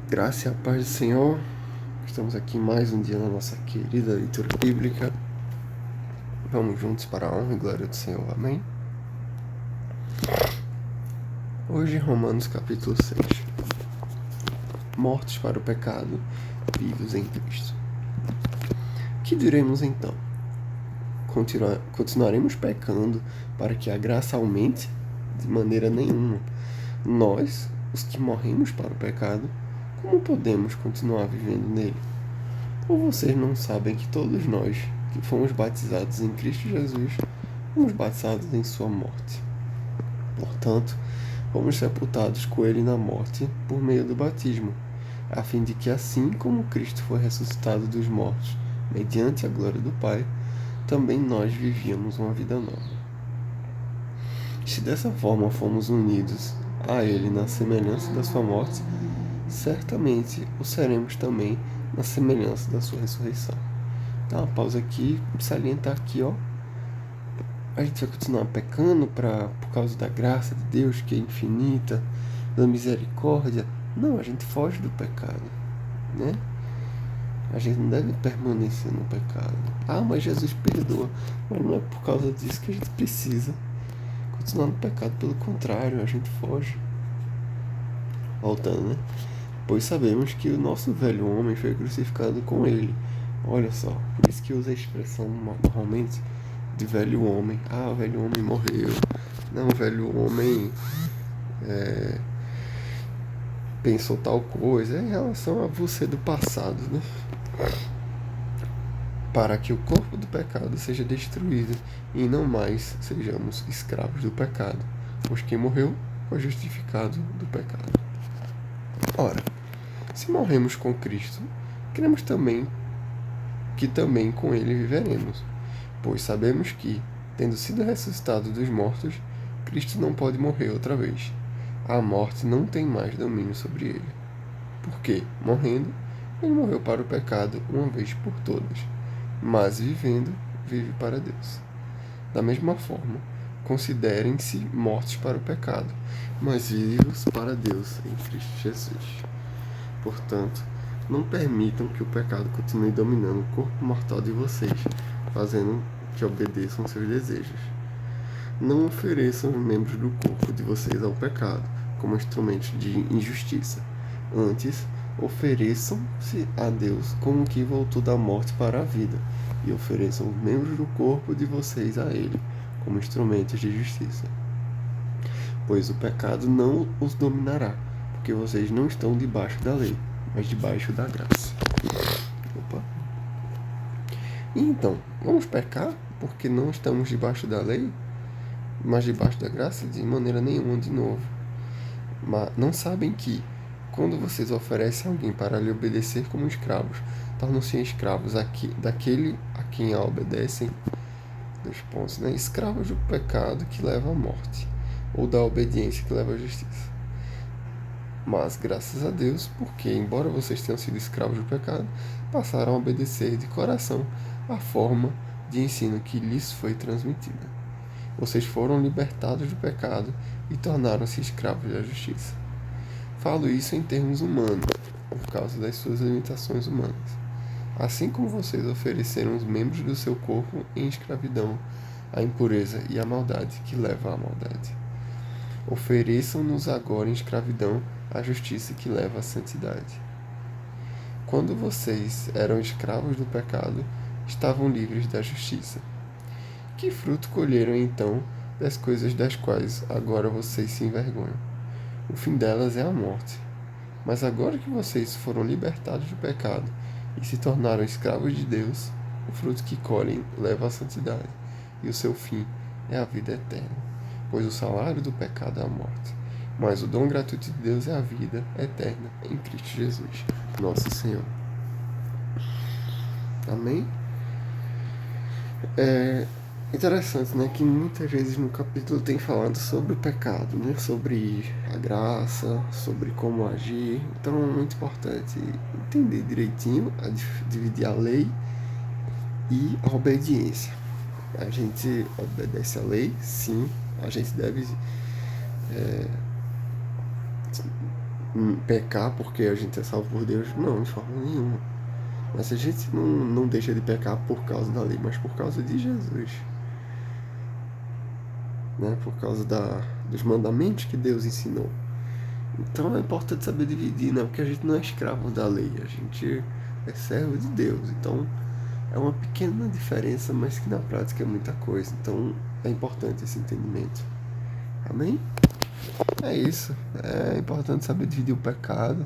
Graça e a paz do Senhor. Estamos aqui mais um dia na nossa querida leitura bíblica. Vamos juntos para a honra e glória do Senhor. Amém? Hoje, Romanos capítulo 6. Mortos para o pecado, vivos em Cristo. Que diremos então? Continuaremos pecando para que a graça aumente? De maneira nenhuma. Nós, os que morremos para o pecado, como podemos continuar vivendo nele? Ou vocês não sabem que todos nós, que fomos batizados em Cristo Jesus, fomos batizados em sua morte? Portanto, fomos sepultados com ele na morte por meio do batismo, a fim de que assim como Cristo foi ressuscitado dos mortos, mediante a glória do Pai, também nós vivíamos uma vida nova. Se dessa forma fomos unidos a ele na semelhança da sua morte, certamente o seremos também na semelhança da sua ressurreição. Dá uma pausa aqui, salientar aqui, ó. A gente vai continuar pecando por causa da graça de Deus, que é infinita, da misericórdia. Não, a gente foge do pecado, né? A gente não deve permanecer no pecado. Ah, mas Jesus perdoa. Mas não é por causa disso que a gente precisa continuar no pecado. Pelo contrário, a gente foge. Voltando, né? Pois sabemos que o nosso velho homem foi crucificado com ele. Olha só, por isso que usa a expressão normalmente de velho homem. Ah, o velho homem morreu. Não, o velho homem pensou tal coisa. É em relação a você do passado, né? Para que o corpo do pecado seja destruído e não mais sejamos escravos do pecado. Pois quem morreu foi justificado do pecado. Ora, se morremos com Cristo, cremos também que também com ele viveremos, pois sabemos que, tendo sido ressuscitado dos mortos, Cristo não pode morrer outra vez. A morte não tem mais domínio sobre ele. Porque, morrendo, ele morreu para o pecado uma vez por todas, mas vivendo, vive para Deus. Da mesma forma, considerem-se mortos para o pecado, mas vivos para Deus em Cristo Jesus. Portanto, não permitam que o pecado continue dominando o corpo mortal de vocês, fazendo que obedeçam seus desejos. Não ofereçam os membros do corpo de vocês ao pecado como instrumentos de injustiça. Antes, ofereçam-se a Deus como que voltou da morte para a vida, e ofereçam os membros do corpo de vocês a Ele como instrumentos de justiça. Pois o pecado não os dominará, porque vocês não estão debaixo da lei, mas debaixo da graça. Opa. E então, vamos pecar porque não estamos debaixo da lei, mas debaixo da graça? De maneira nenhuma, de novo. Mas não sabem que, quando vocês oferecem alguém para lhe obedecer como escravos, tornam-se escravos daquele a quem a obedecem? Dois pontos, né? Escravos do pecado que leva à morte, ou da obediência que leva à justiça. Mas, graças a Deus, porque, embora vocês tenham sido escravos do pecado, passaram a obedecer de coração a forma de ensino que lhes foi transmitida. Vocês foram libertados do pecado e tornaram-se escravos da justiça. Falo isso em termos humanos, por causa das suas limitações humanas. Assim como vocês ofereceram os membros do seu corpo em escravidão à impureza e à maldade que leva à maldade, ofereçam-nos agora em escravidão à justiça que leva à santidade. Quando vocês eram escravos do pecado, estavam livres da justiça. Que fruto colheram então das coisas das quais agora vocês se envergonham? O fim delas é a morte. Mas agora que vocês foram libertados do pecado e se tornaram escravos de Deus, o fruto que colhem leva à santidade, e o seu fim é a vida eterna. Pois o salário do pecado é a morte, mas o dom gratuito de Deus é a vida eterna em Cristo Jesus, nosso Senhor. Amém? É interessante, né, que muitas vezes no capítulo tem falado sobre o pecado, né, sobre a graça, sobre como agir. Então é muito importante entender direitinho, dividir a lei e a obediência. A gente obedece a lei, sim, a gente deve pecar porque a gente é salvo por Deus, não, de forma nenhuma. Mas a gente não deixa de pecar por causa da lei, mas por causa de Jesus, né? Por causa dos mandamentos que Deus ensinou. Então é importante saber dividir, né? Porque a gente não é escravo da lei, a gente é servo de Deus. Então é uma pequena diferença, mas que na prática é muita coisa. Então é importante esse entendimento. Amém? É isso. É importante saber dividir o pecado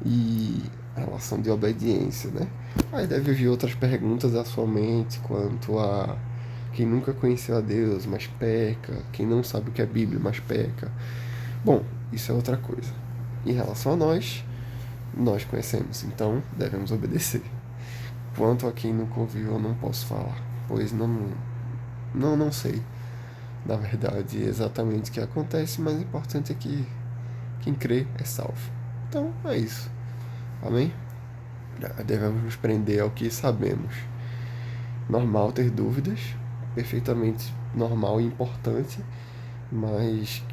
e a relação de obediência, né? Aí deve vir outras perguntas à sua mente quanto a quem nunca conheceu a Deus, mas peca, quem não sabe o que é Bíblia, mas peca. Bom, isso é outra coisa. Em relação a nós conhecemos, então devemos obedecer. Quanto a quem nunca ouviu, eu não posso falar, pois não sei, na verdade, exatamente o que acontece, mas o importante é que quem crê é salvo. Então, é isso. Amém? Devemos nos prender ao que sabemos. Normal ter dúvidas, perfeitamente normal e importante, mas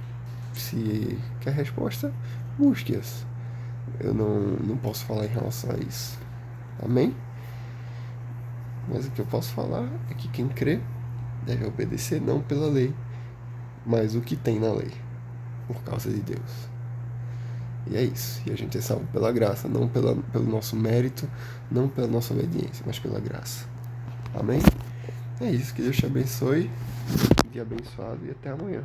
se quer resposta, busque-as. Eu não posso falar em relação a isso. Amém? Mas o que eu posso falar é que quem crê deve obedecer não pela lei, mas o que tem na lei, por causa de Deus. E é isso. E a gente é salvo pela graça, não pelo nosso mérito, não pela nossa obediência, mas pela graça. Amém? É isso. Que Deus te abençoe. Um dia abençoado e até amanhã.